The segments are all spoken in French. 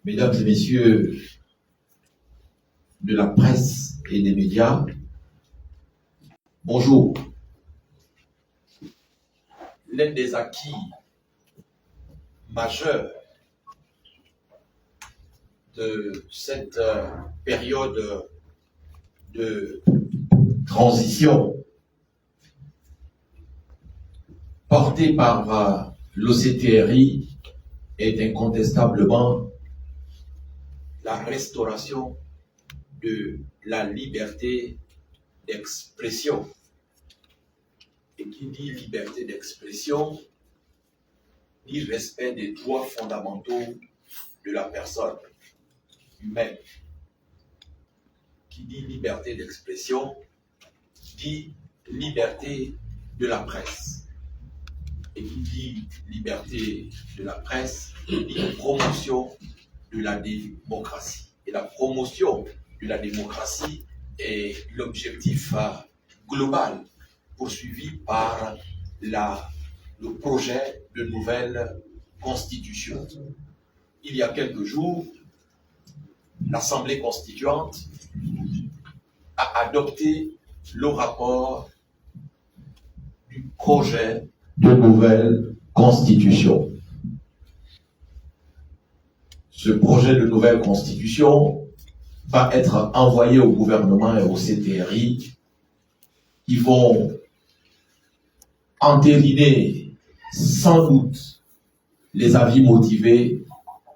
Mesdames et messieurs de la presse et des médias, bonjour. L'un des acquis majeurs de cette période de transition portée par l'OCTRI est incontestablement la restauration de la liberté d'expression. Et qui dit liberté d'expression dit respect des droits fondamentaux de la personne humaine. Qui dit liberté d'expression dit liberté de la presse. Et qui dit liberté de la presse dit promotion de la démocratie. Et la promotion de la démocratie est l'objectif global poursuivi par le projet de nouvelle constitution. Il y a quelques jours, l'Assemblée constituante a adopté le rapport du projet de nouvelle constitution. Ce projet de nouvelle constitution va être envoyé au gouvernement et au CTRI qui vont entériner sans doute les avis motivés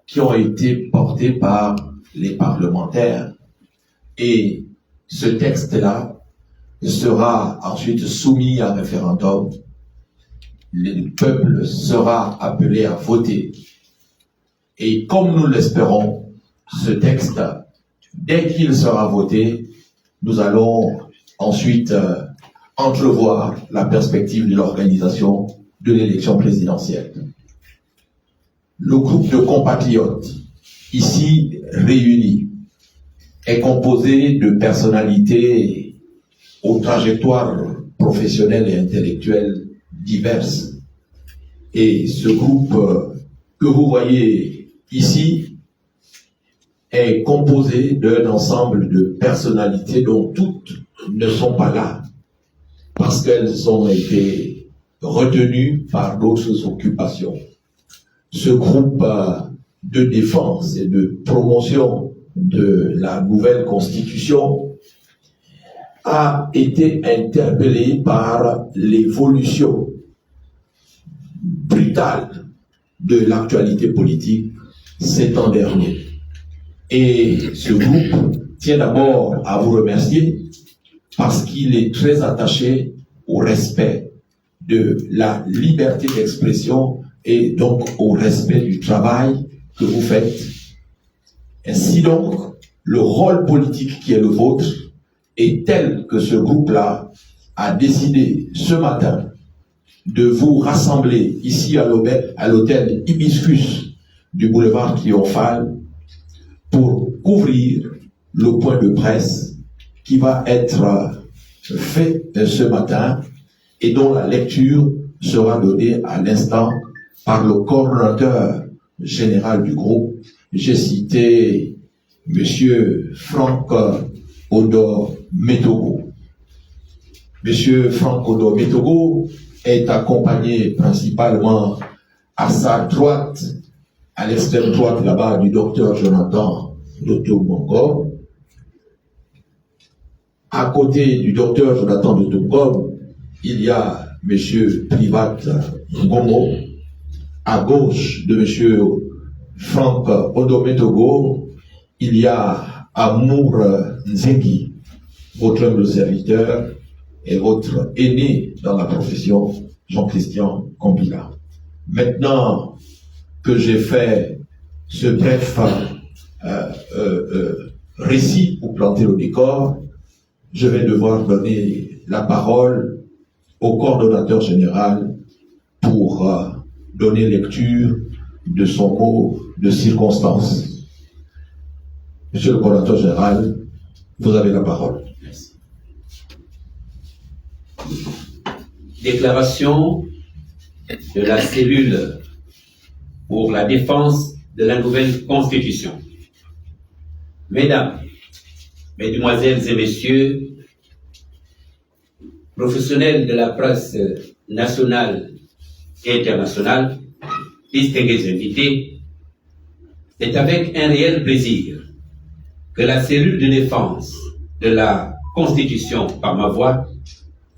qui ont été portés par les parlementaires. Et ce texte-là sera ensuite soumis à référendum. Le peuple sera appelé à voter. Et comme nous l'espérons, ce texte, dès qu'il sera voté, nous allons ensuite entrevoir la perspective de l'organisation de l'élection présidentielle. Le groupe de compatriotes ici réunis est composé de personnalités aux trajectoires professionnelles et intellectuelles diverses. Et ce groupe que vous voyez ici est composé d'un ensemble de personnalités dont toutes ne sont pas là parce qu'elles ont été retenues par d'autres occupations. Ce groupe de défense et de promotion de la nouvelle constitution a été interpellé par l'évolution brutale de l'actualité politique ces temps derniers. Et ce groupe tient d'abord à vous remercier parce qu'il est très attaché au respect de la liberté d'expression et donc au respect du travail que vous faites. Ainsi donc, le rôle politique qui est le vôtre est tel que ce groupe-là a décidé ce matin de vous rassembler ici à l'hôtel Hibiscus du boulevard Triomphal pour couvrir le point de presse qui va être fait ce matin et dont la lecture sera donnée à l'instant par le coordonnateur général du groupe. J'ai cité M. Franck Odor Metogo. M. Franck Odor Metogo est accompagné principalement à sa droite, à l'extrême droite là-bas, du docteur Jonathan Doto-Mongom. À côté du docteur Jonathan Doto-Mongom, il y a M. Privat Ngomo. À gauche de M. Franck Odometogo, il y a Amour Nzengi, votre humble serviteur et votre aîné dans la profession, Jean-Christian Kombila. Maintenant que j'ai fait ce bref récit pour planter le décor, je vais devoir donner la parole au coordonnateur général pour donner lecture de son mot de circonstance. Monsieur le coordonnateur général, Vous avez la parole. Merci. Déclaration de la cellule pour la défense de la nouvelle Constitution. Mesdames, Mesdemoiselles et Messieurs, professionnels de la presse nationale et internationale, distingués invités, c'est avec un réel plaisir que la cellule de défense de la Constitution par ma voix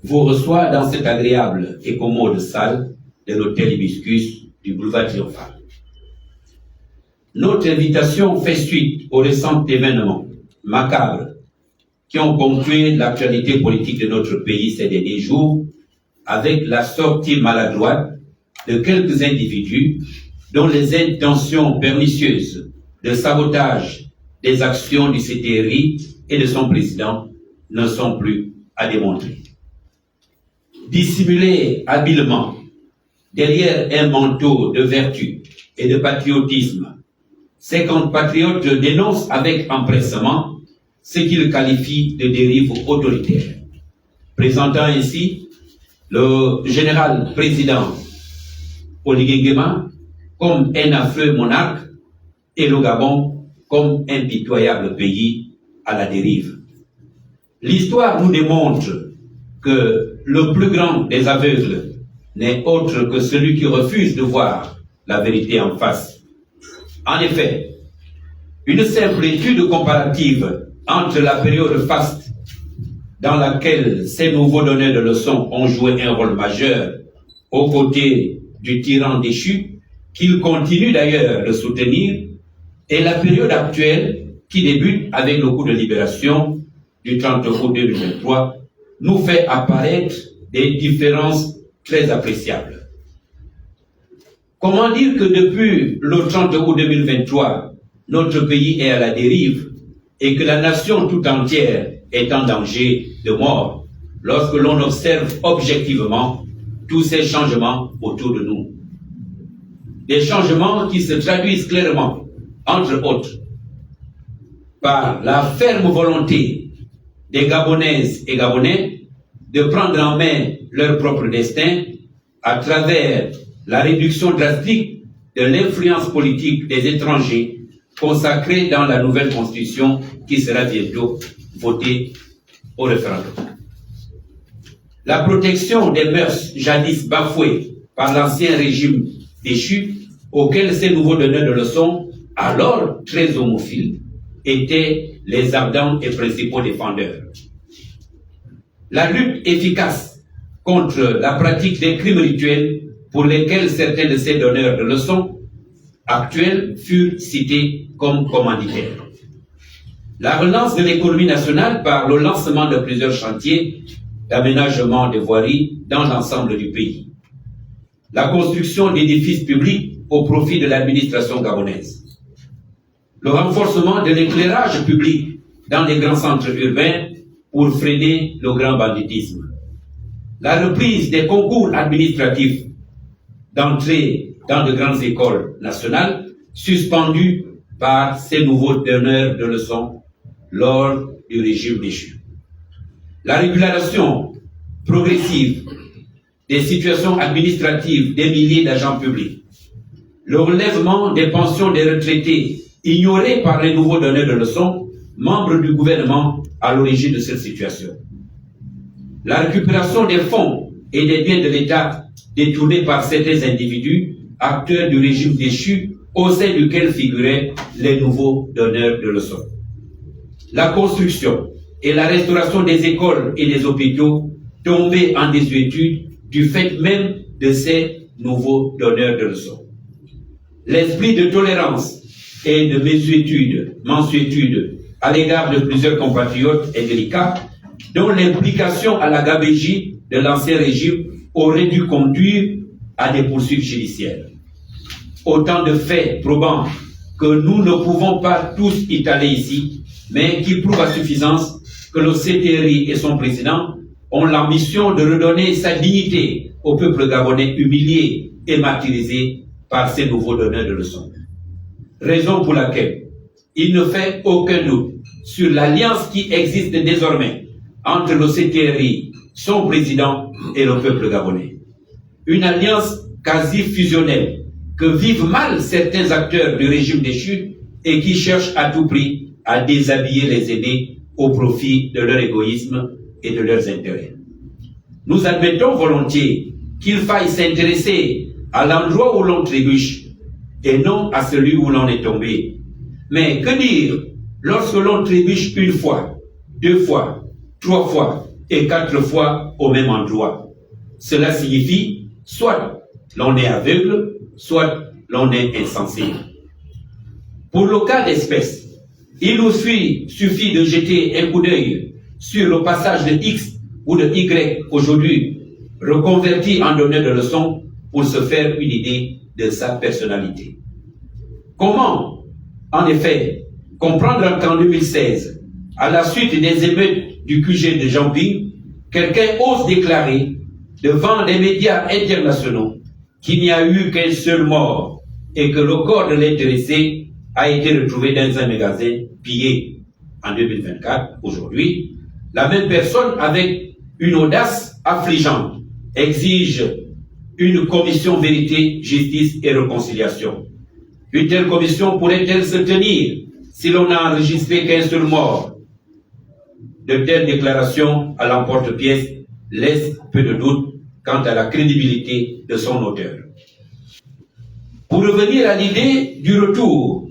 vous reçoit dans cette agréable et commode salle de l'hôtel Hibiscus du boulevard Triomphal. Notre invitation fait suite aux récents événements macabres qui ont ponctué l'actualité politique de notre pays ces derniers jours, avec la sortie maladroite de quelques individus dont les intentions pernicieuses de sabotage des actions du CTRI et de son président ne sont plus à démontrer. Dissimulés habilement derrière un manteau de vertu et de patriotisme, ces compatriotes dénoncent avec empressement ce qu'ils qualifient de dérive autoritaire, présentant ainsi le général président Oligui Nguema comme un affreux monarque et le Gabon comme un pitoyable pays à la dérive. L'histoire nous démontre que le plus grand des aveugles n'est autre que celui qui refuse de voir la vérité en face. En effet, une simple étude comparative entre la période faste dans laquelle ces nouveaux donneurs de leçons ont joué un rôle majeur aux côtés du tyran déchu, qu'ils continuent d'ailleurs de soutenir, et la période actuelle qui débute avec le coup de libération du 30 août 2023 nous fait apparaître des différences très appréciables. Comment dire que depuis le 30 août 2023, notre pays est à la dérive et que la nation tout entière est en danger de mort lorsque l'on observe objectivement tous ces changements autour de nous? Des changements qui se traduisent clairement, entre autres, par la ferme volonté des Gabonaises et Gabonais de prendre en main leur propre destin à travers la réduction drastique de l'influence politique des étrangers consacrée dans la nouvelle constitution qui sera bientôt votée au référendum. La protection des mœurs jadis bafouées par l'ancien régime déchu, auquel ces nouveaux donneurs de leçons, alors très homophiles, étaient les ardents et principaux défendeurs. La lutte efficace contre la pratique des crimes rituels pour lesquels certains de ces donneurs de leçons actuels furent cités comme commanditaires. La relance de l'économie nationale par le lancement de plusieurs chantiers d'aménagement de voiries dans l'ensemble du pays. La construction d'édifices publics au profit de l'administration gabonaise. Le renforcement de l'éclairage public dans les grands centres urbains pour freiner le grand banditisme. La reprise des concours administratifs d'entrée dans de grandes écoles nationales suspendus par ces nouveaux donneurs de leçons lors du régime déchu. La régularisation progressive des situations administratives des milliers d'agents publics. Le relèvement des pensions des retraités ignorés par les nouveaux donneurs de leçons, membres du gouvernement à l'origine de cette situation. La récupération des fonds et des biens de l'État détournés par certains individus, acteurs du régime déchu, au sein duquel figuraient les nouveaux donneurs de leçons. La construction et la restauration des écoles et des hôpitaux tombés en désuétude du fait même de ces nouveaux donneurs de leçons. L'esprit de tolérance et de mansuétude à l'égard de plusieurs compatriotes est délicat, dont l'implication à la gabégie de l'ancien régime aurait dû conduire à des poursuites judiciaires. Autant de faits probants que nous ne pouvons pas tous étaler ici, mais qui prouvent à suffisance que le CTRI et son président ont la mission de redonner sa dignité au peuple gabonais humilié et martyrisé par ces nouveaux donneurs de leçons. Raison pour laquelle il ne fait aucun doute sur l'alliance qui existe désormais entre l'OCTRI, son président et le peuple gabonais. Une alliance quasi fusionnelle que vivent mal certains acteurs du régime déchu et qui cherchent à tout prix à déshabiller les aînés au profit de leur égoïsme et de leurs intérêts. Nous admettons volontiers qu'il faille s'intéresser à l'endroit où l'on trébuche et non à celui où l'on est tombé. Mais que dire lorsque l'on trébuche une fois, 2 fois, 3 fois et 4 fois au même endroit? Cela signifie soit l'on est aveugle, soit l'on est insensé. Pour le cas d'espèce, il nous suffit de jeter un coup d'œil sur le passage de X ou de Y aujourd'hui reconverti en donneur de leçons pour se faire une idée de sa personnalité. Comment, en effet, comprendre qu'en 2016, à la suite des émeutes du QG de Jean-Ping, quelqu'un ose déclarer devant les médias internationaux qu'il n'y a eu qu'un seul mort et que le corps de l'intéressé a été retrouvé dans un magasin pillé en 2024, aujourd'hui, la même personne avec une audace affligeante exige une commission vérité, justice et réconciliation. Une telle commission pourrait-elle se tenir si l'on n'a enregistré qu'un seul mort? De telles déclarations à l'emporte-pièce laissent peu de doute quant à la crédibilité de son auteur. Pour revenir à l'idée du retour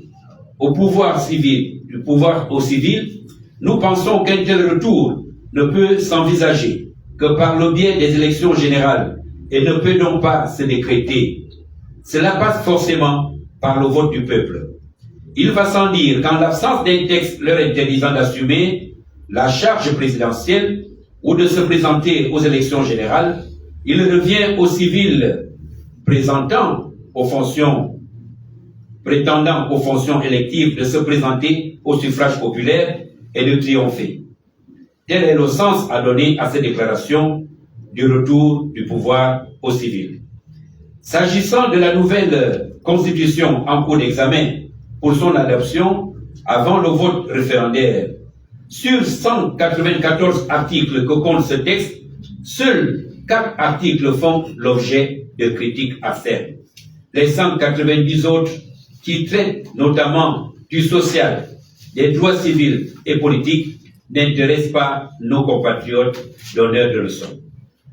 au pouvoir civil, du pouvoir au civil, nous pensons qu'un tel retour ne peut s'envisager que par le biais des élections générales et ne peut donc pas se décréter. Cela passe forcément par le vote du peuple. Il va sans dire qu'en l'absence d'un texte leur interdisant d'assumer la charge présidentielle ou de se présenter aux élections générales, il revient aux civils prétendant aux fonctions électives de se présenter au suffrage populaire et de triompher. Tel est le sens à donner à ces déclarations du retour du pouvoir aux civils. S'agissant de la nouvelle constitution en cours d'examen pour son adoption avant le vote référendaire, sur 194 articles que compte ce texte, seuls 4 articles font l'objet de critiques acerbe. Les 190 autres, qui traitent notamment du social, des droits civils et politiques, n'intéressent pas nos compatriotes donneurs de leçons.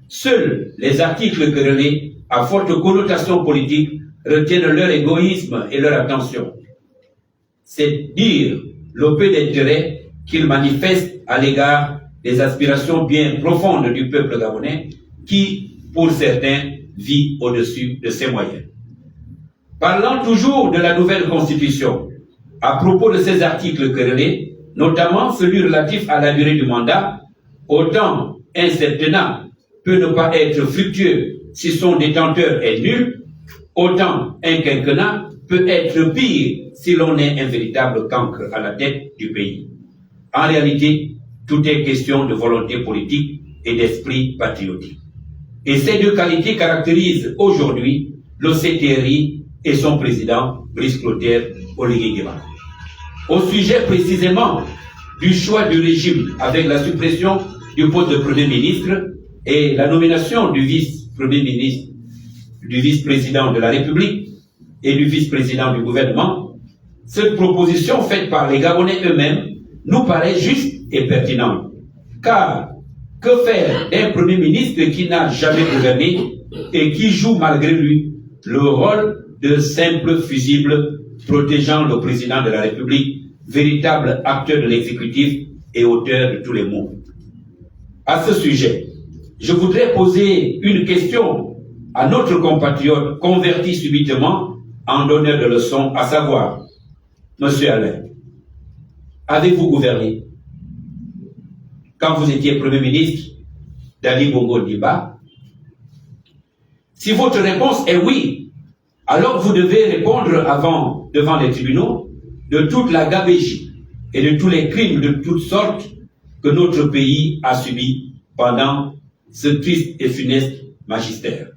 Seuls les articles querellés à forte connotation politique retiennent leur égoïsme et leur attention. C'est dire le peu d'intérêt qu'ils manifestent à l'égard des aspirations bien profondes du peuple gabonais qui, pour certains, vit au-dessus de ses moyens. Parlant toujours de la nouvelle constitution, à propos de ces articles querellés, notamment celui relatif à la durée du mandat, autant un septennat peut ne pas être fructueux si son détenteur est nul, autant un quinquennat peut être pire si l'on est un véritable cancre à la tête du pays. En réalité, tout est question de volonté politique et d'esprit patriotique. Et ces 2 qualités caractérisent aujourd'hui le CTRI et son président, Brice Clotaire Oligui Nguema. Au sujet précisément du choix du régime avec la suppression du poste de Premier ministre et la nomination du vice-premier ministre, du vice-président de la République et du vice-président du gouvernement, cette proposition faite par les Gabonais eux-mêmes nous paraît juste et pertinente. Car que faire d'un Premier ministre qui n'a jamais gouverné et qui joue malgré lui le rôle de simple fusible protégeant le président de la République, véritable acteur de l'exécutif et auteur de tous les maux? À ce sujet, je voudrais poser une question à notre compatriote converti subitement en donneur de leçons, à savoir, Monsieur Alain, avez-vous gouverné quand vous étiez Premier ministre d'Ali Bongo Ondimba? Si votre réponse est oui, alors vous devez répondre devant les tribunaux de toute la gabégie et de tous les crimes de toutes sortes que notre pays a subis pendant ce triste et funeste magistère.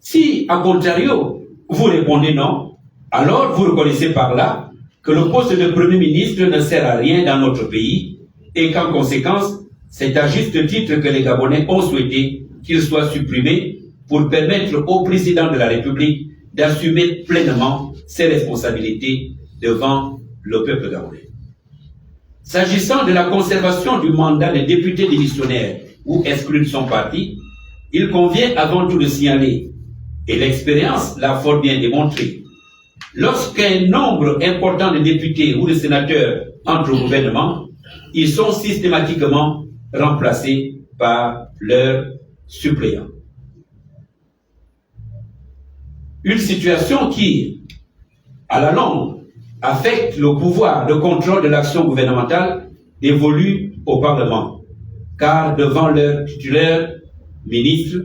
Si, à contrario, vous répondez non, alors vous reconnaissez par là que le poste de Premier ministre ne sert à rien dans notre pays et qu'en conséquence, c'est à juste titre que les Gabonais ont souhaité qu'il soit supprimé pour permettre au président de la République d'assumer pleinement ses responsabilités devant le peuple gabonais. S'agissant de la conservation du mandat des députés démissionnaires ou exclus de son parti, il convient avant tout de signaler, et l'expérience l'a fort bien démontré, lorsqu'un nombre important de députés ou de sénateurs entre au gouvernement, ils sont systématiquement remplacés par leurs suppléants. Une situation qui, à la longue, affecte le pouvoir de contrôle de l'action gouvernementale dévolue au Parlement, car devant leurs titulaires ministres,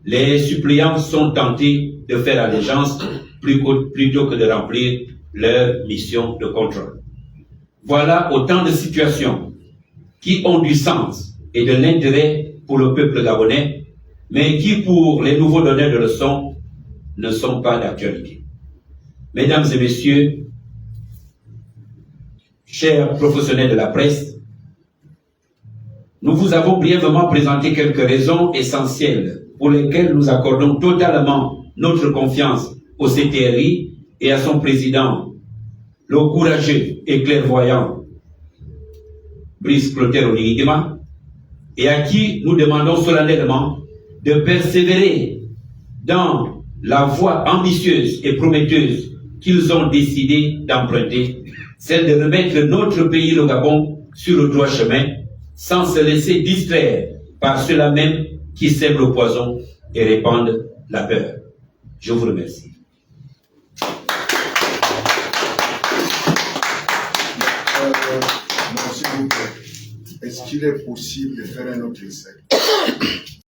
les suppléants sont tentés de faire allégeance plutôt que de remplir leur mission de contrôle. Voilà autant de situations qui ont du sens et de l'intérêt pour le peuple gabonais, mais qui, pour les nouveaux donneurs de leçons, ne sont pas d'actualité. Mesdames et messieurs, chers professionnels de la presse, nous vous avons brièvement présenté quelques raisons essentielles pour lesquelles nous accordons totalement notre confiance au CTRI et à son président, le courageux et clairvoyant Brice Clotaire Oligui-Nguema, et à qui nous demandons solennellement de persévérer dans la voie ambitieuse et prometteuse qu'ils ont décidé d'emprunter, celle de remettre notre pays, le Gabon, sur le droit chemin, sans se laisser distraire par ceux-là même qui sèment le poison et répandent la peur. Je vous remercie. Merci beaucoup. Est-ce qu'il est possible de faire un autre essai?